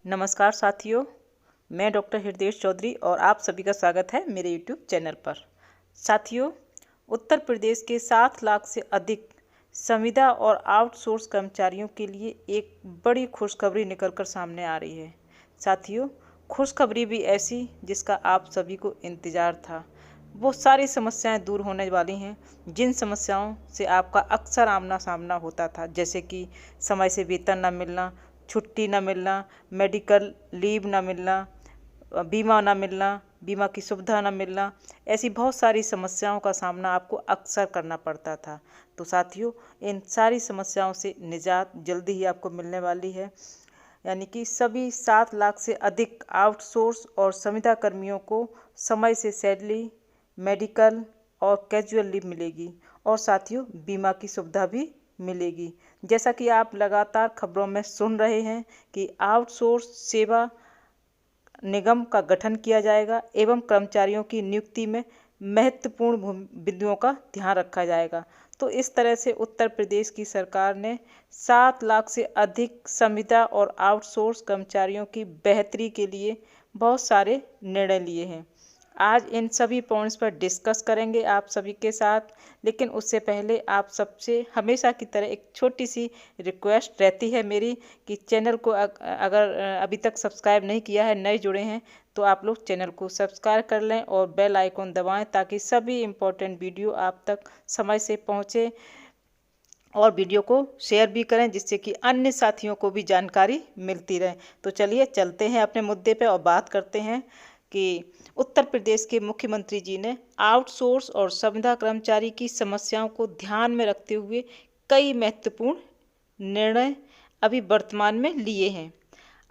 नमस्कार साथियों, मैं डॉक्टर हृदय चौधरी और आप सभी का स्वागत है मेरे यूट्यूब चैनल पर। साथियों, उत्तर प्रदेश के 7 लाख से अधिक संविदा और आउटसोर्स कर्मचारियों के लिए एक बड़ी खुशखबरी निकलकर सामने आ रही है। साथियों, खुशखबरी भी ऐसी जिसका आप सभी को इंतज़ार था। वो सारी समस्याएं दूर होने वाली हैं जिन समस्याओं से आपका अक्सर आमना सामना होता था, जैसे कि समय से वेतन न मिलना, छुट्टी न मिलना, मेडिकल लीव न मिलना, बीमा न मिलना, बीमा की सुविधा न मिलना। ऐसी बहुत सारी समस्याओं का सामना आपको अक्सर करना पड़ता था। तो साथियों, इन सारी समस्याओं से निजात जल्दी ही आपको मिलने वाली है। यानी कि सभी 7 लाख से अधिक आउटसोर्स और संविदा कर्मियों को समय से सैलरी, मेडिकल और कैजुअल लीव मिलेगी और साथियों बीमा की सुविधा भी मिलेगी। जैसा कि आप लगातार खबरों में सुन रहे हैं कि आउटसोर्स सेवा निगम का गठन किया जाएगा एवं कर्मचारियों की नियुक्ति में महत्वपूर्ण बिंदुओं का ध्यान रखा जाएगा। तो इस तरह से उत्तर प्रदेश की सरकार ने 7 लाख से अधिक संविदा और आउटसोर्स कर्मचारियों की बेहतरी के लिए बहुत सारे निर्णय लिए हैं। आज इन सभी पॉइंट्स पर डिस्कस करेंगे आप सभी के साथ, लेकिन उससे पहले आप सबसे हमेशा की तरह एक छोटी सी रिक्वेस्ट रहती है मेरी कि चैनल को अगर अभी तक सब्सक्राइब नहीं किया है, नए जुड़े हैं, तो आप लोग चैनल को सब्सक्राइब कर लें और बेल आइकॉन दबाएं ताकि सभी इम्पोर्टेंट वीडियो आप तक समय से पहुँचे और वीडियो को शेयर भी करें जिससे कि अन्य साथियों को भी जानकारी मिलती रहे। तो चलिए चलते हैं अपने मुद्दे पे और बात करते हैं कि उत्तर प्रदेश के मुख्यमंत्री जी ने आउटसोर्स और संविदा कर्मचारी की समस्याओं को ध्यान में रखते हुए कई महत्वपूर्ण निर्णय अभी वर्तमान में लिए हैं।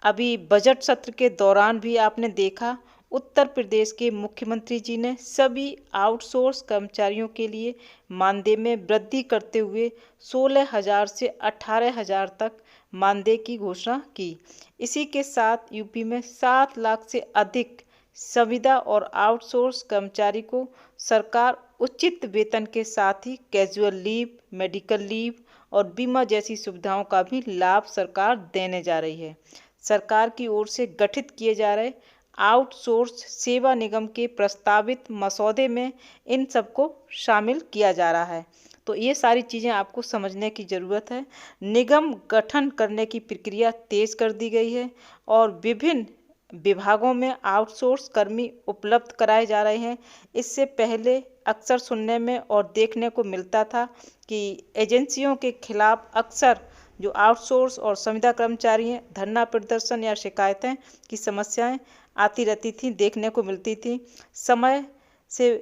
अभी बजट सत्र के दौरान भी आपने देखा, उत्तर प्रदेश के मुख्यमंत्री जी ने सभी आउटसोर्स कर्मचारियों के लिए मानदेय में वृद्धि करते हुए 16,000 से 18,000 तक मानदेय की घोषणा की। इसी के साथ यूपी में 7 लाख से अधिक संविदा और आउटसोर्स कर्मचारी को सरकार उचित वेतन के साथ ही कैजुअल लीव, मेडिकल लीव और बीमा जैसी सुविधाओं का भी लाभ सरकार देने जा रही है। सरकार की ओर से गठित किए जा रहे आउटसोर्स सेवा निगम के प्रस्तावित मसौदे में इन सबको शामिल किया जा रहा है। तो ये सारी चीज़ें आपको समझने की ज़रूरत है। निगम गठन करने की प्रक्रिया तेज कर दी गई है और विभिन्न विभागों में आउटसोर्स कर्मी उपलब्ध कराए जा रहे हैं। इससे पहले अक्सर सुनने में और देखने को मिलता था कि एजेंसियों के खिलाफ अक्सर जो आउटसोर्स और संविदा कर्मचारी हैं, धरना प्रदर्शन या शिकायतें की समस्याएं आती रहती थी, देखने को मिलती थी। समय से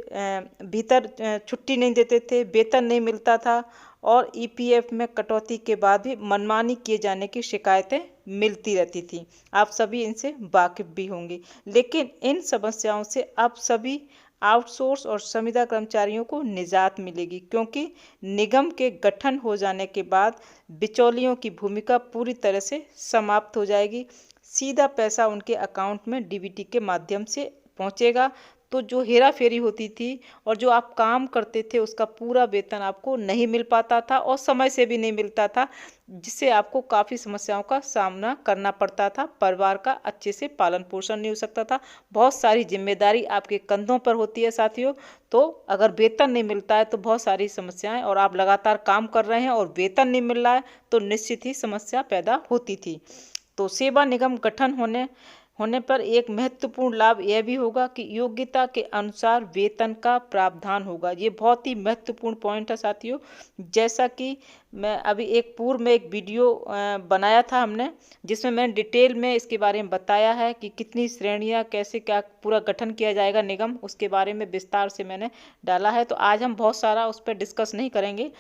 भीतर छुट्टी नहीं देते थे, वेतन नहीं मिलता था और ईपीएफ में कटौती के बाद भी मनमानी किए जाने की शिकायतें मिलती रहती थी। आप सभी इनसे वाकिफ भी होंगे। लेकिन इन समस्याओं से अब सभी आउटसोर्स और संविदा कर्मचारियों को निजात मिलेगी, क्योंकि निगम के गठन हो जाने के बाद बिचौलियों की भूमिका पूरी तरह से समाप्त हो जाएगी। सीधा पैसा उनके अकाउंट में डीबीटी के माध्यम से पहुंचेगा। तो जो हेरा फेरी होती थी और जो आप काम करते थे उसका पूरा वेतन आपको नहीं मिल पाता था और समय से भी नहीं मिलता था, जिससे आपको काफ़ी समस्याओं का सामना करना पड़ता था। परिवार का अच्छे से पालन पोषण नहीं हो सकता था। बहुत सारी जिम्मेदारी आपके कंधों पर होती है साथियों। तो अगर वेतन नहीं मिलता है तो बहुत सारी समस्याएं, और आप लगातार काम कर रहे हैं और वेतन नहीं मिल रहा है तो निश्चित ही समस्या पैदा होती थी। तो सेवा निगम गठन होने पर एक महत्वपूर्ण लाभ यह भी होगा कि योग्यता के अनुसार वेतन का प्रावधान होगा। ये बहुत ही महत्वपूर्ण पॉइंट है साथियों। जैसा कि मैं अभी एक पूर्व में एक वीडियो बनाया था हमने, जिसमें मैंने डिटेल में इसके बारे में बताया है कि कितनी श्रेणियां, कैसे क्या पूरा गठन किया जाएगा निगम, उसके बारे में विस्तार से मैंने डाला है। तो आज हम बहुत सारा उस पर डिस्कस नहीं करेंगे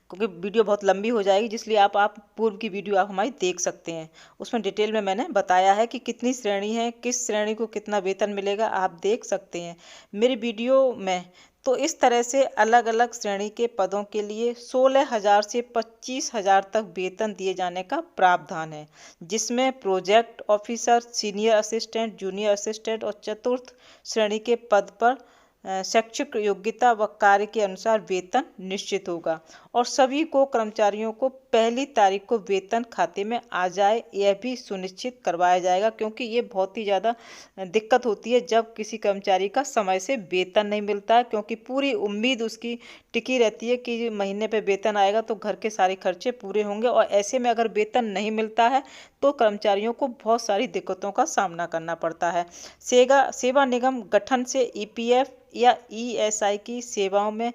क्योंकि वीडियो बहुत लंबी हो जाएगी, जिसलिए आप पूर्व की वीडियो आप हमारी देख सकते हैं। उसमें डिटेल में मैंने बताया है कि कितनी श्रेणी है, किस श्रेणी को कितना वेतन मिलेगा, आप देख सकते हैं मेरी वीडियो में। तो इस तरह से अलग अलग श्रेणी के पदों के लिए 16,000 से 25,000 तक वेतन दिए जाने का प्रावधान है, जिसमें project officer, senior assistant, junior assistant और चतुर्थ श्रेणी के पद पर शैक्षिक योग्यता व कार्य के अनुसार वेतन निश्चित होगा और सभी को कर्मचारियों को पहली तारीख को वेतन खाते में आ जाए, यह भी सुनिश्चित करवाया जाएगा, क्योंकि ये बहुत ही ज़्यादा दिक्कत होती है जब किसी कर्मचारी का समय से वेतन नहीं मिलता है, क्योंकि पूरी उम्मीद उसकी टिकी रहती है कि महीने पे वेतन आएगा तो घर के सारे खर्चे पूरे होंगे। और ऐसे में अगर वेतन नहीं मिलता है तो कर्मचारियों को बहुत सारी दिक्कतों का सामना करना पड़ता है। सेवा निगम गठन से ईपीएफ या ईएसआई की सेवाओं में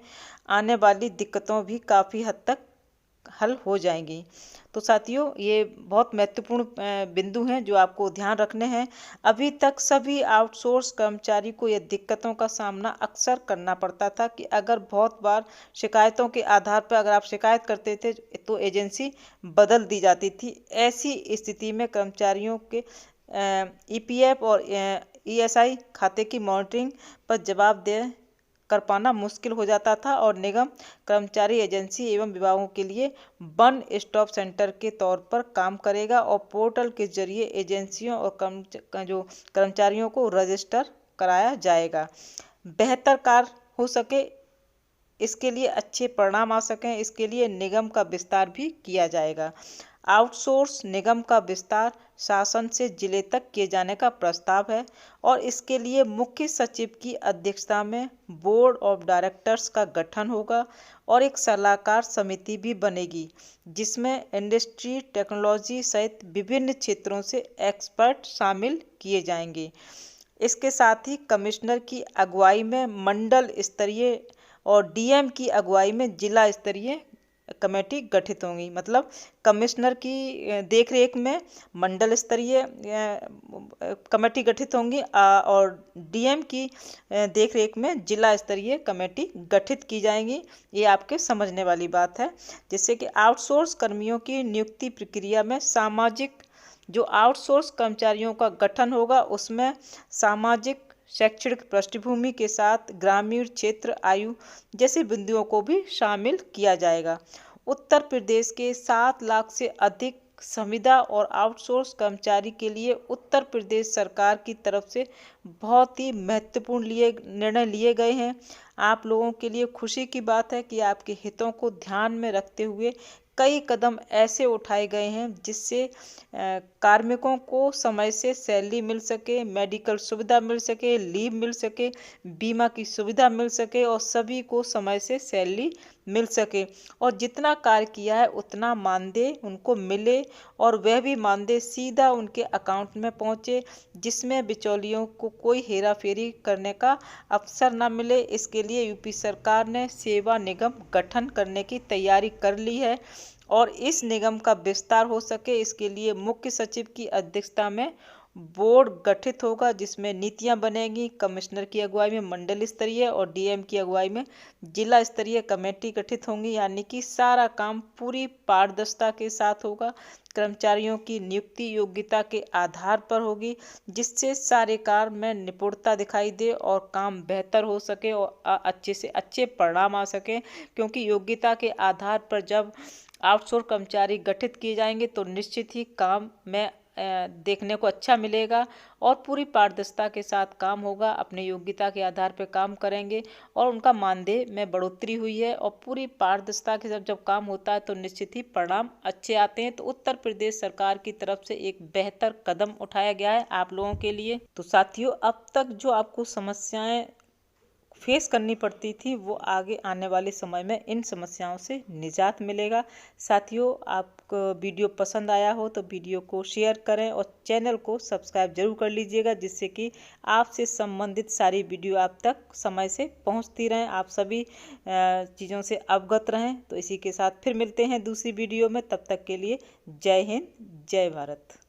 आने वाली दिक्कतों भी काफ़ी हद तक हल हो जाएंगी। तो साथियों, ये बहुत महत्वपूर्ण बिंदु हैं जो आपको ध्यान रखने हैं। अभी तक सभी आउटसोर्स कर्मचारी को ये दिक्कतों का सामना अक्सर करना पड़ता था कि अगर बहुत बार शिकायतों के आधार पर अगर आप शिकायत करते थे तो एजेंसी बदल दी जाती थी। ऐसी स्थिति में कर्मचारियों के ईपीएफ और ईएसआई खाते की मॉनिटरिंग पर जवाबदेह कर पाना मुश्किल हो जाता था और निगम कर्मचारी एजेंसी एवं विभागों के लिए वन स्टॉप सेंटर के तौर पर काम करेगा और पोर्टल के जरिए एजेंसियों और कर्मचारियों को रजिस्टर कराया जाएगा। बेहतर कार्य हो सके, इसके लिए अच्छे परिणाम आ सकें, इसके लिए निगम का विस्तार भी किया जाएगा। आउटसोर्स निगम का विस्तार शासन से जिले तक किए जाने का प्रस्ताव है और इसके लिए मुख्य सचिव की अध्यक्षता में बोर्ड ऑफ डायरेक्टर्स का गठन होगा और एक सलाहकार समिति भी बनेगी, जिसमें इंडस्ट्री, टेक्नोलॉजी सहित विभिन्न क्षेत्रों से एक्सपर्ट शामिल किए जाएंगे। इसके साथ ही कमिश्नर की अगुवाई में मंडल स्तरीय और डीएम की अगुवाई में जिला स्तरीय कमेटी गठित होंगी। मतलब कमिश्नर की देखरेख में मंडल स्तरीय कमेटी गठित होंगी और डीएम की देखरेख में जिला स्तरीय कमेटी गठित की जाएंगी। ये आपके समझने वाली बात है। जिससे कि आउटसोर्स कर्मियों की नियुक्ति प्रक्रिया में जो आउटसोर्स कर्मचारियों का गठन होगा उसमें सामाजिक शैक्षणिक पृष्ठभूमि के साथ ग्रामीण क्षेत्र, आयु जैसे बिंदुओं को भी शामिल किया जाएगा। उत्तर प्रदेश के 7 लाख से अधिक संविदा और आउटसोर्स कर्मचारी के लिए उत्तर प्रदेश सरकार की तरफ से बहुत ही महत्वपूर्ण निर्णय लिए गए हैं। आप लोगों के लिए खुशी की बात है कि आपके हितों को ध्यान में रखते हुए कई कदम ऐसे उठाए गए हैं जिससे कार्मिकों को समय से सैलरी मिल सके, मेडिकल सुविधा मिल सके, लीव मिल सके, बीमा की सुविधा मिल सके और सभी को समय से सैलरी मिल सके और जितना कार्य किया है उतना मानदेय उनको मिले और वह भी मानदेय सीधा उनके अकाउंट में पहुंचे, जिसमें बिचौलियों को कोई हेरा फेरी करने का अवसर न मिले। इसके लिए यूपी सरकार ने सेवा निगम गठन करने की तैयारी कर ली है और इस निगम का विस्तार हो सके इसके लिए मुख्य सचिव की अध्यक्षता में बोर्ड गठित होगा, जिसमें नीतियां बनेगी। कमिश्नर की अगुवाई में मंडल स्तरीय और डीएम की अगुवाई में जिला स्तरीय कमेटी गठित होंगी, यानी कि सारा काम पूरी पारदर्शिता के साथ होगा। कर्मचारियों की नियुक्ति योग्यता के आधार पर होगी, जिससे सारे कार्य में निपुणता दिखाई दे और काम बेहतर हो सके और अच्छे से अच्छे परिणाम आ सके। क्योंकि योग्यता के आधार पर जब आउटसोर्स कर्मचारी गठित किए जाएंगे तो निश्चित ही काम में देखने को अच्छा मिलेगा और पूरी पारदर्शिता के साथ काम होगा। अपने योग्यता के आधार पर काम करेंगे और उनका मानदेय में बढ़ोतरी हुई है और पूरी पारदर्शिता के साथ जब काम होता है तो निश्चित ही परिणाम अच्छे आते हैं। तो उत्तर प्रदेश सरकार की तरफ से एक बेहतर कदम उठाया गया है आप लोगों के लिए। तो साथियों, अब तक जो आपको समस्याएं फेस करनी पड़ती थी वो आगे आने वाले समय में इन समस्याओं से निजात मिलेगा। साथियों, आपको वीडियो पसंद आया हो तो वीडियो को शेयर करें और चैनल को सब्सक्राइब जरूर कर लीजिएगा, जिससे कि आपसे संबंधित सारी वीडियो आप तक समय से पहुंचती रहें, आप सभी चीज़ों से अवगत रहें। तो इसी के साथ फिर मिलते हैं दूसरी वीडियो में। तब तक के लिए जय हिंद, जय भारत।